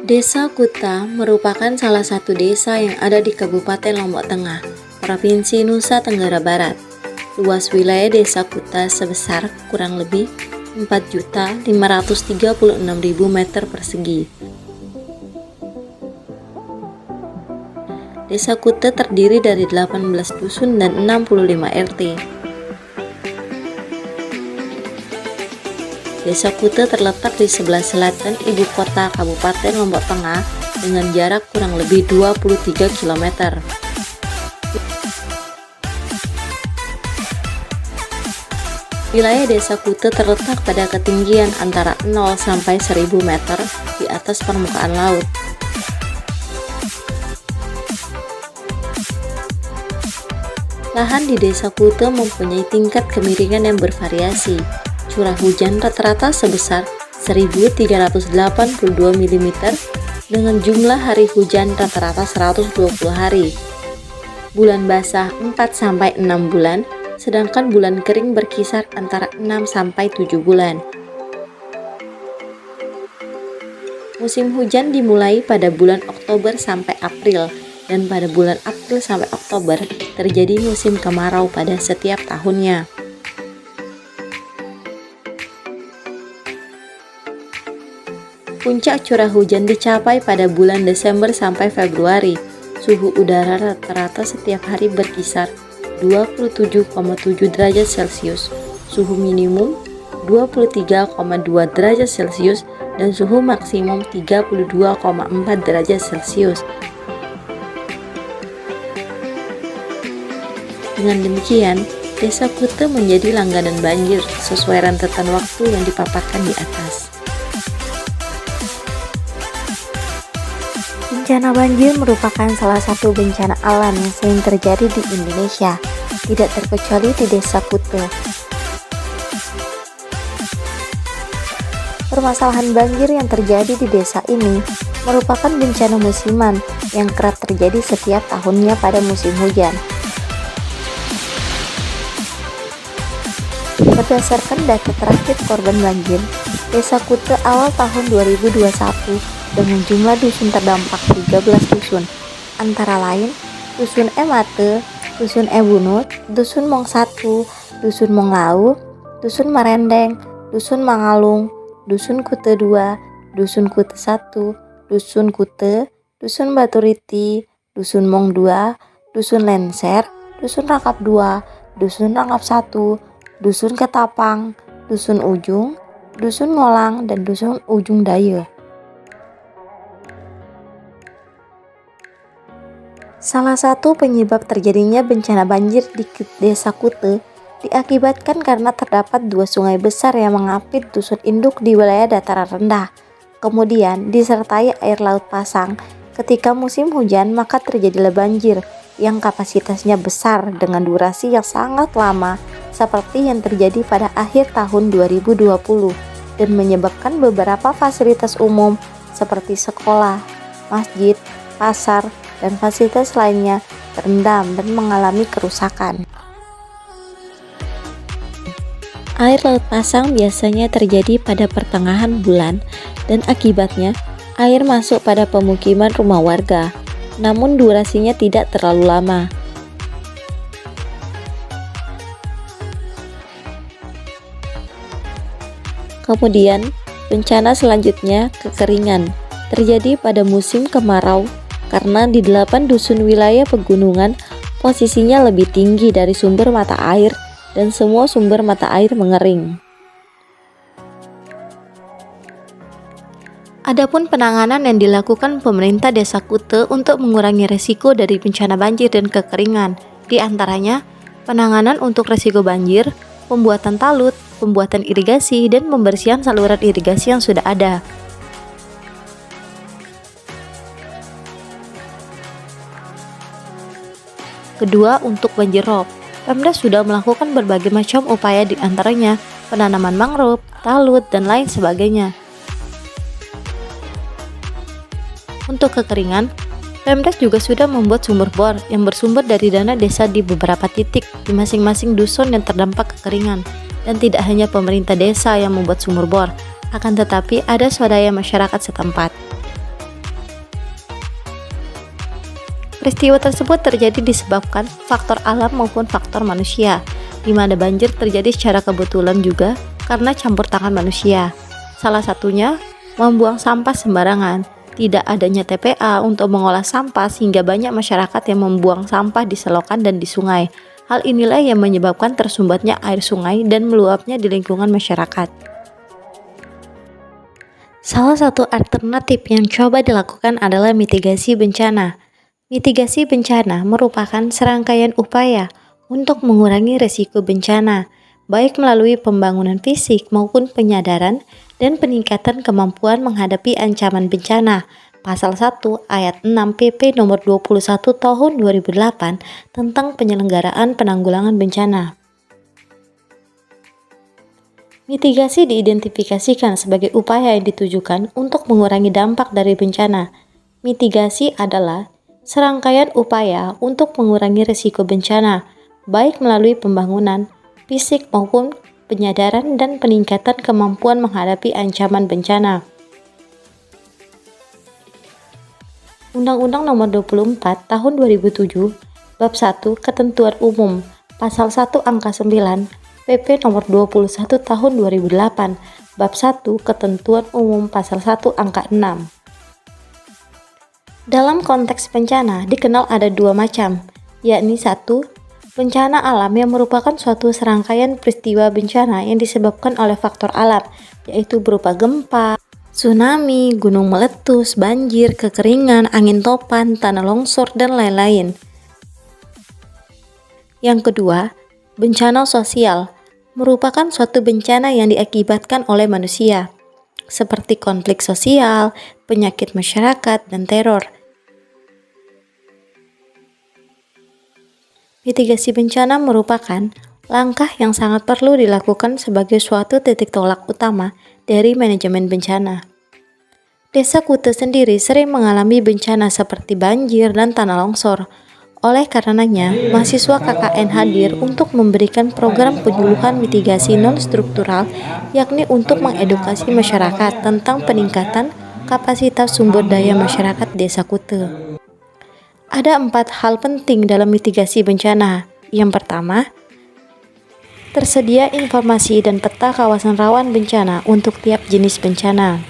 Desa Kuta merupakan salah satu desa yang ada di Kabupaten Lombok Tengah, Provinsi Nusa Tenggara Barat. Luas wilayah Desa Kuta sebesar kurang lebih 4.536.000 meter persegi. Desa Kuta terdiri dari 18 dusun dan 65 RT. Desa Kuta terletak di sebelah selatan ibu kota Kabupaten Lombok Tengah dengan jarak kurang lebih 23 km. Wilayah Desa Kuta terletak pada ketinggian antara 0 sampai 1000 meter di atas permukaan laut. Lahan di Desa Kuta mempunyai tingkat kemiringan yang bervariasi. Curah hujan rata-rata sebesar 1.382 mm dengan jumlah hari hujan rata-rata 120 hari. Bulan basah 4-6 bulan, sedangkan bulan kering berkisar antara 6-7 bulan. Musim hujan dimulai pada bulan Oktober sampai April, dan pada bulan April sampai Oktober terjadi musim kemarau pada setiap tahunnya. Puncak curah hujan dicapai pada bulan Desember sampai Februari. Suhu udara rata-rata setiap hari berkisar 27,7 derajat Celcius, suhu minimum 23,2 derajat Celcius, dan suhu maksimum 32,4 derajat Celcius. Dengan demikian, Desa Kuta menjadi langganan banjir sesuai rentetan waktu yang dipaparkan di atas. Bencana banjir merupakan salah satu bencana alam yang sering terjadi di Indonesia, tidak terkecuali di Desa Kuta. Permasalahan banjir yang terjadi di desa ini merupakan bencana musiman yang kerap terjadi setiap tahunnya pada musim hujan. Berdasarkan data terakhir korban banjir, Desa Kuta awal tahun 2021 dengan jumlah dusun terdampak 13 dusun, antara lain Dusun Emate, Dusun Ebunut, Dusun Mong 1, Dusun Mong Lau, Dusun Marendeng, Dusun Mangalung, Dusun Kuta 2, Dusun Kuta 1, Dusun Kuta, Dusun Baturiti, Dusun Mong 2, Dusun Lenser, Dusun Rangkap 2, Dusun Rangkap 1, Dusun Ketapang, Dusun Ujung, Dusun Ngolang, dan Dusun Ujung Daya. Salah satu penyebab terjadinya bencana banjir di Desa Kuta diakibatkan karena terdapat dua sungai besar yang mengapit dusun induk di wilayah dataran rendah. Kemudian disertai air laut pasang. Ketika musim hujan, maka terjadilah banjir yang kapasitasnya besar dengan durasi yang sangat lama, seperti yang terjadi pada akhir tahun 2020 dan menyebabkan beberapa fasilitas umum seperti sekolah, masjid, pasar, dan fasilitas lainnya terendam dan mengalami kerusakan. Air laut pasang biasanya terjadi pada pertengahan bulan dan akibatnya air masuk pada pemukiman rumah warga, namun durasinya tidak terlalu lama. Kemudian, bencana selanjutnya kekeringan terjadi pada musim kemarau karena di 8 dusun wilayah pegunungan posisinya lebih tinggi dari sumber mata air dan semua sumber mata air mengering. Adapun penanganan yang dilakukan pemerintah Desa Kuta untuk mengurangi resiko dari bencana banjir dan kekeringan, di antaranya penanganan untuk resiko banjir, pembuatan talut, pembuatan irigasi, dan pembersihan saluran irigasi yang sudah ada. Kedua, untuk banjir rob, Pemda sudah melakukan berbagai macam upaya, di antaranya penanaman mangrove, talut, dan lain sebagainya. Untuk kekeringan, Pemda juga sudah membuat sumur bor yang bersumber dari dana desa di beberapa titik di masing-masing dusun yang terdampak kekeringan. Dan tidak hanya pemerintah desa yang membuat sumur bor, akan tetapi ada swadaya masyarakat setempat. Peristiwa tersebut terjadi disebabkan faktor alam maupun faktor manusia, di mana banjir terjadi secara kebetulan juga karena campur tangan manusia. Salah satunya, membuang sampah sembarangan, tidak adanya TPA untuk mengolah sampah sehingga banyak masyarakat yang membuang sampah di selokan dan di sungai. Hal inilah yang menyebabkan tersumbatnya air sungai dan meluapnya di lingkungan masyarakat. Salah satu alternatif yang coba dilakukan adalah mitigasi bencana. Mitigasi bencana merupakan serangkaian upaya untuk mengurangi risiko bencana, baik melalui pembangunan fisik maupun penyadaran dan peningkatan kemampuan menghadapi ancaman bencana. Pasal 1 ayat 6 PP nomor 21 tahun 2008 tentang penyelenggaraan penanggulangan bencana. Mitigasi diidentifikasikan sebagai upaya yang ditujukan untuk mengurangi dampak dari bencana. Mitigasi adalah serangkaian upaya untuk mengurangi risiko bencana, baik melalui pembangunan fisik maupun penyadaran dan peningkatan kemampuan menghadapi ancaman bencana. Undang-Undang Nomor 24 Tahun 2007, Bab 1 Ketentuan Umum, Pasal 1 Angka 9, PP Nomor 21 Tahun 2008, Bab 1 Ketentuan Umum Pasal 1 Angka 6. Dalam konteks bencana dikenal ada dua macam, yakni 1. Bencana alam yang merupakan suatu serangkaian peristiwa bencana yang disebabkan oleh faktor alam, yaitu berupa gempa, tsunami, gunung meletus, banjir, kekeringan, angin topan, tanah longsor, dan lain-lain. Yang kedua, bencana sosial merupakan suatu bencana yang diakibatkan oleh manusia, seperti konflik sosial, penyakit masyarakat, dan teror. Mitigasi bencana merupakan langkah yang sangat perlu dilakukan sebagai suatu titik tolak utama dari manajemen bencana. Desa Kuta sendiri sering mengalami bencana seperti banjir dan tanah longsor. Oleh karenanya, mahasiswa KKN hadir untuk memberikan program penyuluhan mitigasi non-struktural, yakni untuk mengedukasi masyarakat tentang peningkatan kapasitas sumber daya masyarakat Desa Kuta. Ada 4 hal penting dalam mitigasi bencana. Yang pertama, tersedia informasi dan peta kawasan rawan bencana untuk tiap jenis bencana.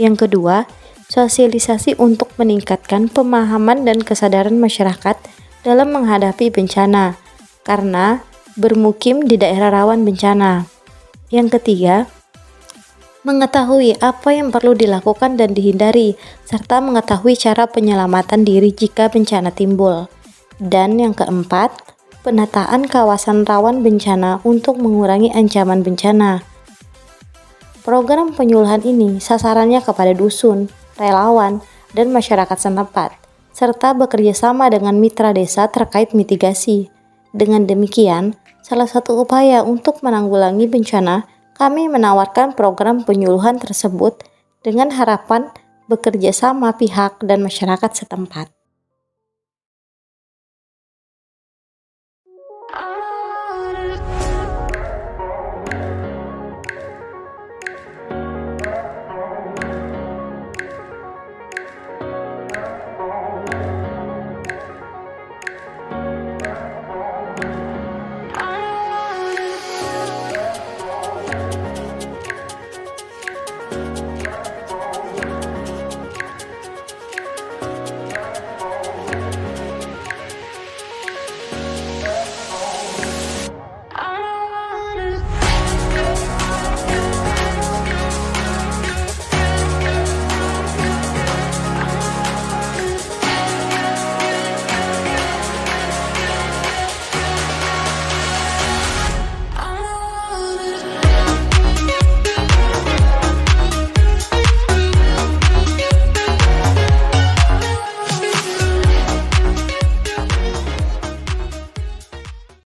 Yang kedua, sosialisasi untuk meningkatkan pemahaman dan kesadaran masyarakat dalam menghadapi bencana, karena bermukim di daerah rawan bencana. Yang ketiga, mengetahui apa yang perlu dilakukan dan dihindari, serta mengetahui cara penyelamatan diri jika bencana timbul. Dan yang keempat, penataan kawasan rawan bencana untuk mengurangi ancaman bencana. Program penyuluhan ini sasarannya kepada dusun, relawan, dan masyarakat setempat, serta bekerja sama dengan mitra desa terkait mitigasi. Dengan demikian, salah satu upaya untuk menanggulangi bencana, kami menawarkan program penyuluhan tersebut dengan harapan bekerja sama pihak dan masyarakat setempat.